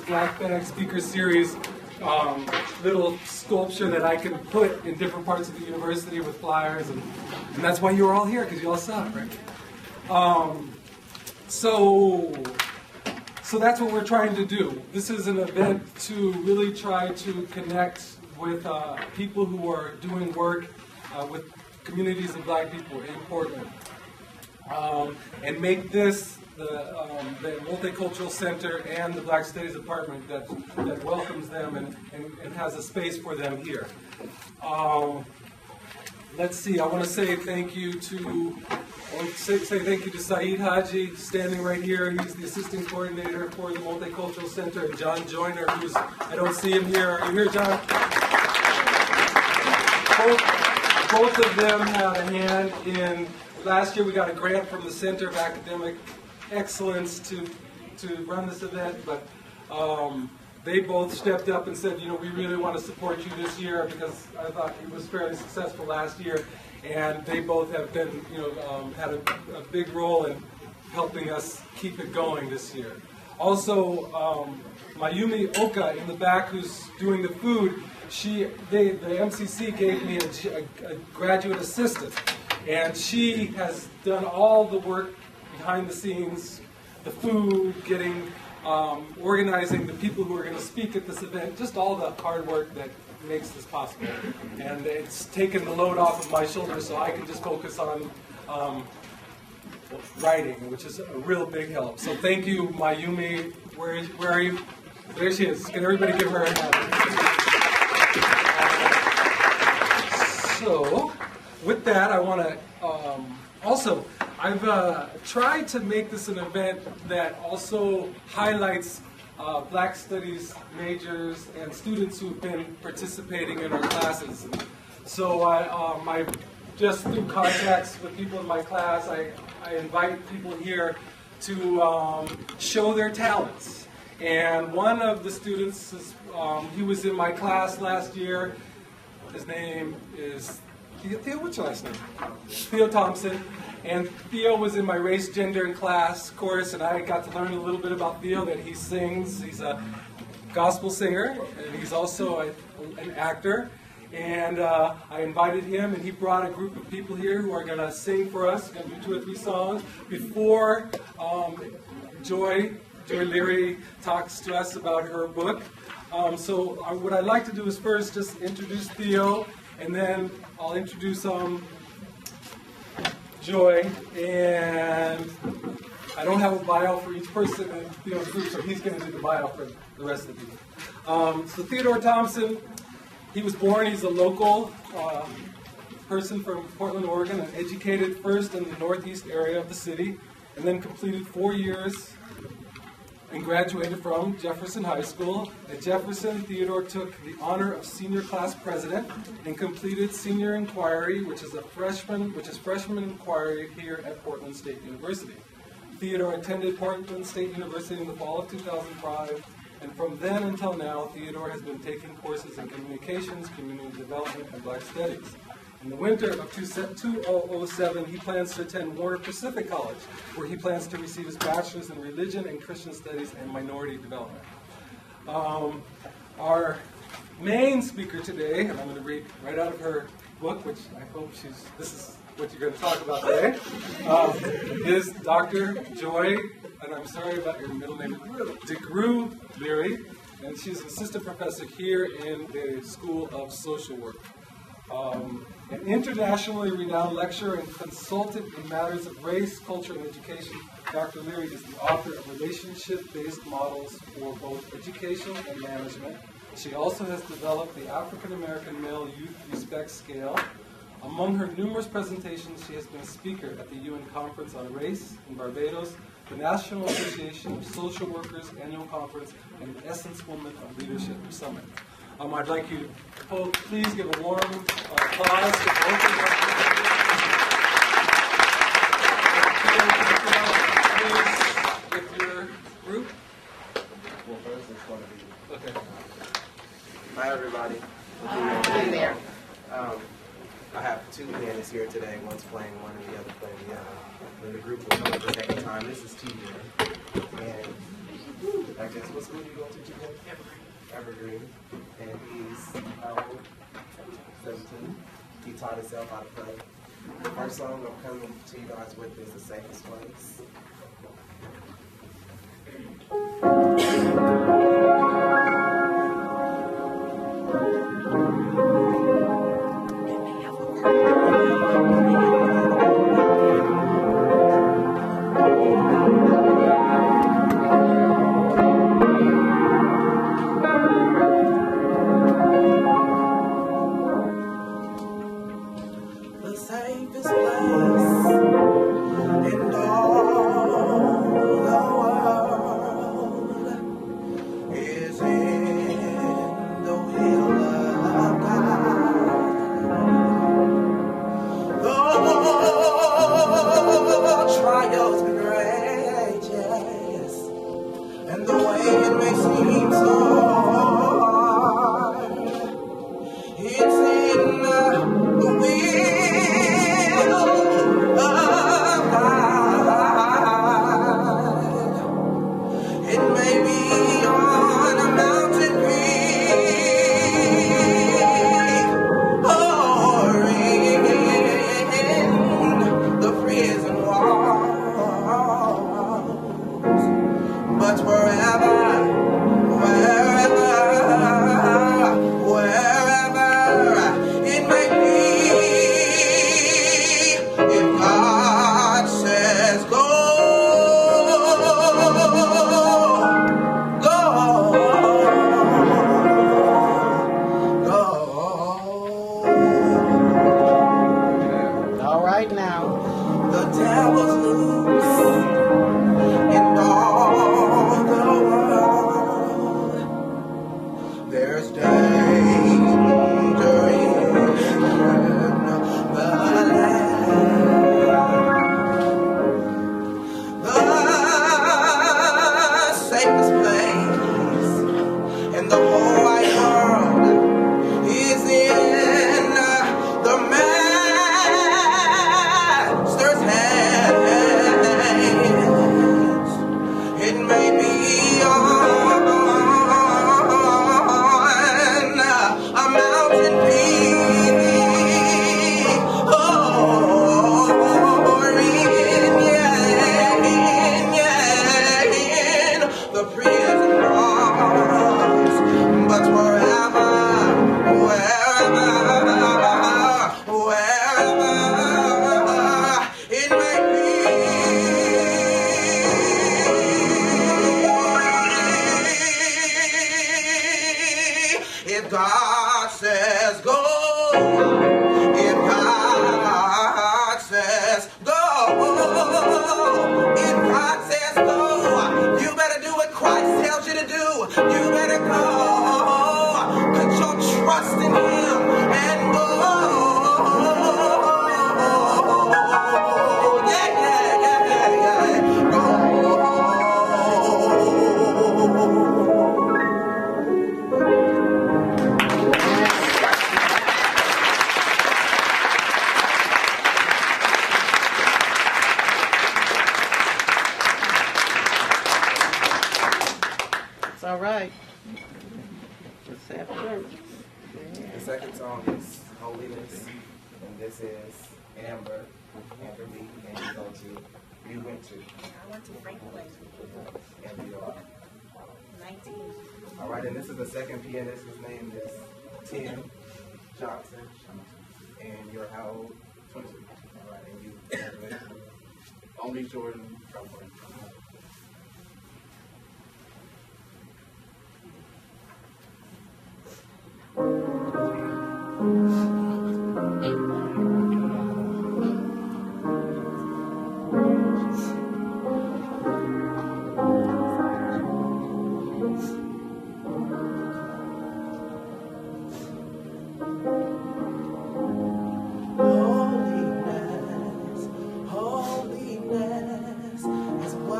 Black Bag Speaker Series little sculpture that I can put in different parts of the university with flyers, and that's why you were all here, because you all saw it, right? So that's what we're trying to do. This is an event to really try to connect with people who are doing work with communities of Black people in Portland, and make this the Multicultural Center and the Black Studies Department that welcomes them and has a space for them here. Let's see, I want to say thank you to Saeed Haji, standing right here. He's the assistant coordinator for the Multicultural Center, and John Joyner, I don't see him here. Are you here, John? Both of them had a hand in, last year we got a grant from the Center of Academic Excellence to run this event, but they both stepped up and said, we really want to support you this year, because I thought it was fairly successful last year, and they both have been, had a big role in helping us keep it going this year. Also, Mayumi Oka in the back, who's doing the food, the MCC gave me a graduate assistant, and she has done all the work behind the scenes, the food, getting, organizing the people who are going to speak at this event, just all the hard work that makes this possible. And it's taken the load off of my shoulders, so I can just focus on writing, which is a real big help. So thank you, Mayumi. Where are you? There she is. Can everybody give her a hand? So, with that, I want to also, I've tried to make this an event that also highlights Black Studies majors and students who've been participating in our classes. So I just through contacts with people in my class, I invite people here to show their talents. And one of the students, he was in my class last year. His name is Theo. What's your last name? Theo Townsend. And Theo was in my race, gender, and class course, and I got to learn a little bit about Theo, that he sings. He's a gospel singer, and he's also an actor. And I invited him, and he brought a group of people here who are going to sing for us, going to do 2 or 3 songs before Joy Leary talks to us about her book. So what I'd like to do is first just introduce Theo, and then I'll introduce Joy, and I don't have a bio for each person in Theo's group, so he's going to do the bio for the rest of you. So Theodore Townsend, he was born, he's a local person from Portland, Oregon, and educated first in the northeast area of the city, and then completed 4 years and graduated from Jefferson High School. At Jefferson, Theodore took the honor of senior class president and completed senior inquiry, which is freshman inquiry here at Portland State University. Theodore attended Portland State University in the fall of 2005, and from then until now, Theodore has been taking courses in communications, community development, and Black studies. In the winter of 2007, he plans to attend Warner Pacific College, where he plans to receive his bachelor's in religion and Christian studies and minority development. Our main speaker today, and I'm going to read right out of her book, which I hope this is what you're going to talk about today, is Dr. Joy, and I'm sorry about your middle name, DeGrew Leary, and she's an assistant professor here in the School of Social Work. An internationally renowned lecturer and consultant in matters of race, culture, and education, Dr. Leary is the author of relationship-based models for both education and management. She also has developed the African American Male Youth Respect Scale. Among her numerous presentations, she has been a speaker at the UN Conference on Race in Barbados, the National Association of Social Workers Annual Conference, and the Essence Women of Leadership Summit. I'd like you to please give a warm applause to both of them. Please, with your group. Well, first, it's going to be. Okay. Hi, everybody. Hi there. I have 2 bands here today. One's playing one and the other playing the other. And the group will come at the second time. This is TJ. And I guess what school do you go to, Jacob? Evergreen. And he's how old? 17. He taught himself how to play. The first song I'm coming to you guys with is The Safest Place. All right. Let's have church. Yeah. The second song is Holiness, and this is Amber B, and you go to, you went to. I went to Franklin. And you are 19. All right, and this is the second pianist. His name is Tim Johnson, and you're how old? 22. All right, and you. Only Jordan Trumbull. Holiness is what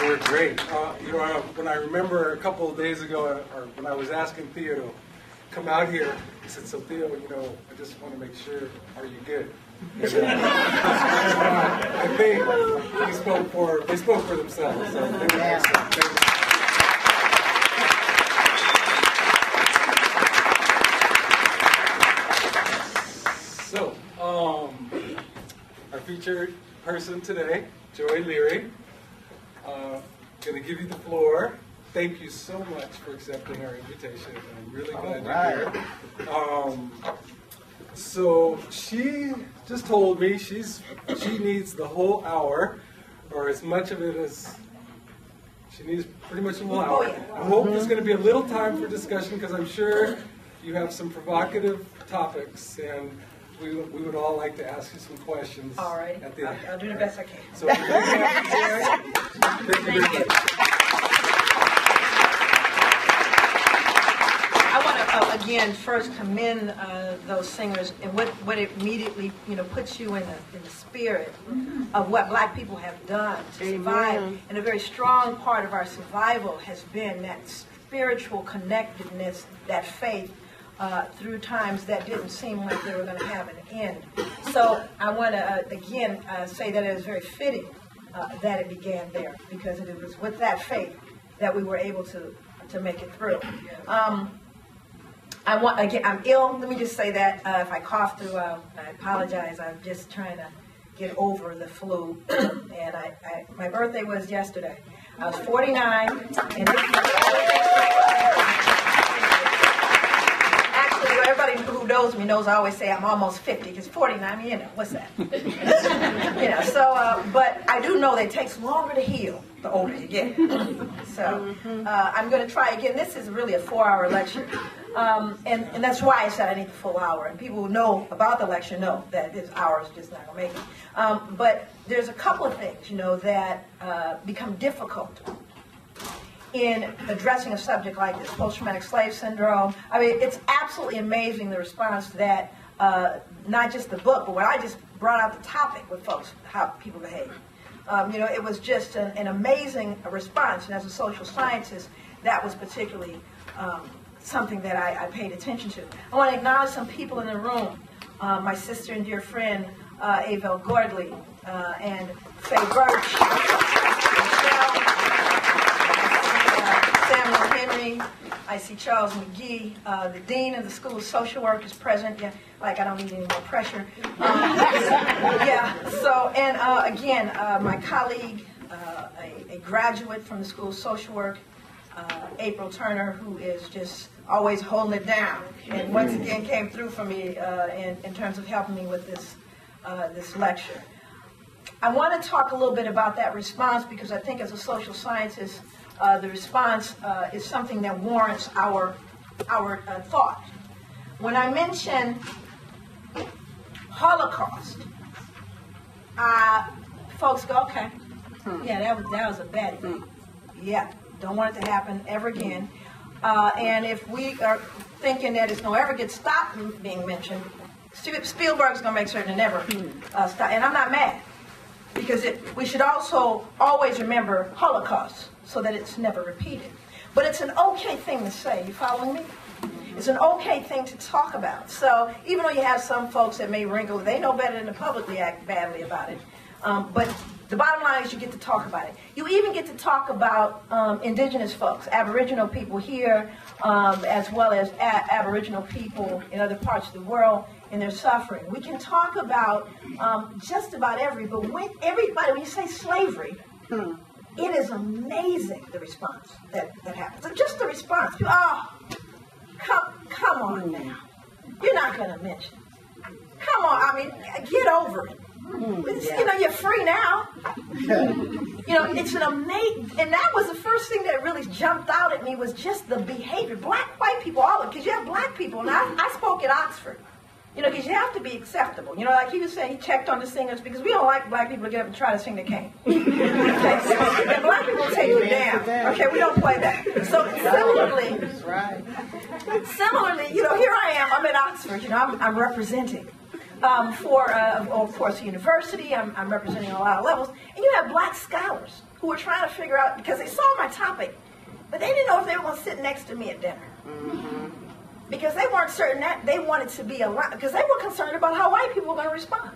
were great. When I remember a couple of days ago, or when I was asking Theo to come out here, he said, "So Theo, I just want to make sure, are you good?" And, I think they spoke for themselves. So they were excellent. So, our featured person today, Joy Leary, going to give you the floor. Thank you so much for accepting our invitation. I'm really glad you're here. So she just told me she needs the whole hour, or as much of it as she needs, pretty much the whole hour. I hope there's going to be a little time for discussion because I'm sure you have some provocative topics, and we would all like to ask you some questions. All right. At the end. I'll do the best I can. So thank you very much. I want to again first commend those singers and what it immediately puts you in the spirit of what Black people have done to survive. And a very strong part of our survival has been that spiritual connectedness, that faith. Through times that didn't seem like they were going to have an end. So I want to, again, say that it is very fitting that it began there, because it was with that faith that we were able to make it through. I'm ill. Let me just say that. If I cough through, I apologize. I'm just trying to get over the flu. And my birthday was yesterday. I was 49, and everybody who knows me knows I always say I'm almost 50, because 49, what's that? But I do know that it takes longer to heal the older you get. So I'm going to try again. This is really a 4-hour lecture. And that's why I said I need the full hour. And people who know about the lecture know that this hour is just not going to make it. But there's a couple of things, that become difficult in addressing a subject like this, post-traumatic slave syndrome. I mean, it's absolutely amazing the response to that, not just the book, but when I just brought out the topic with folks, how people behave. It was just an amazing response, and as a social scientist, that was particularly something that I paid attention to. I want to acknowledge some people in the room, my sister and dear friend, Avell Gordley, and Faye Birch, Michelle, Samuel Henry. I see Charles McGee, the Dean of the School of Social Work is present. Yeah, like I don't need any more pressure. Again, my colleague, a graduate from the School of Social Work, April Turner, who is just always holding it down, and once again came through for me in terms of helping me with this lecture. I want to talk a little bit about that response, because I think as a social scientist, the response is something that warrants our thought. When I mention Holocaust, folks go, okay, yeah, that was a bad event. Yeah, don't want it to happen ever again. And if we are thinking that it's going to ever get stopped being mentioned, Spielberg's going to make certain it never stop. And I'm not mad, because we should also always remember Holocaust, so that it's never repeated. But it's an okay thing to say. You following me? It's an okay thing to talk about. So even though you have some folks that may wrinkle, they know better than to publicly act badly about it. But the bottom line is you get to talk about it. You even get to talk about indigenous folks, Aboriginal people here, as well as Aboriginal people in other parts of the world and their suffering. We can talk about just about but when you say slavery, it is amazing the response that happens. So just the response. Come on now. You're not going to mention it. Come on, I mean, get over it. You're free now. It's an amazing, and that was the first thing that really jumped out at me was just the behavior. Black, white people, all of it, because you have black people, and I spoke at Oxford. Because you have to be acceptable. Like he was saying, he checked on the singers, because we don't like black people to get up and try to sing the cane. Okay? And black people take you down. Okay, we don't play that. So similarly, here I am. I'm at Oxford. I'm representing for, of course, the university. I'm representing on a lot of levels. And you have black scholars who were trying to figure out, because they saw my topic, but they didn't know if they were going to sit next to me at dinner. Because they weren't certain that they wanted to be around, because they were concerned about how white people were going to respond.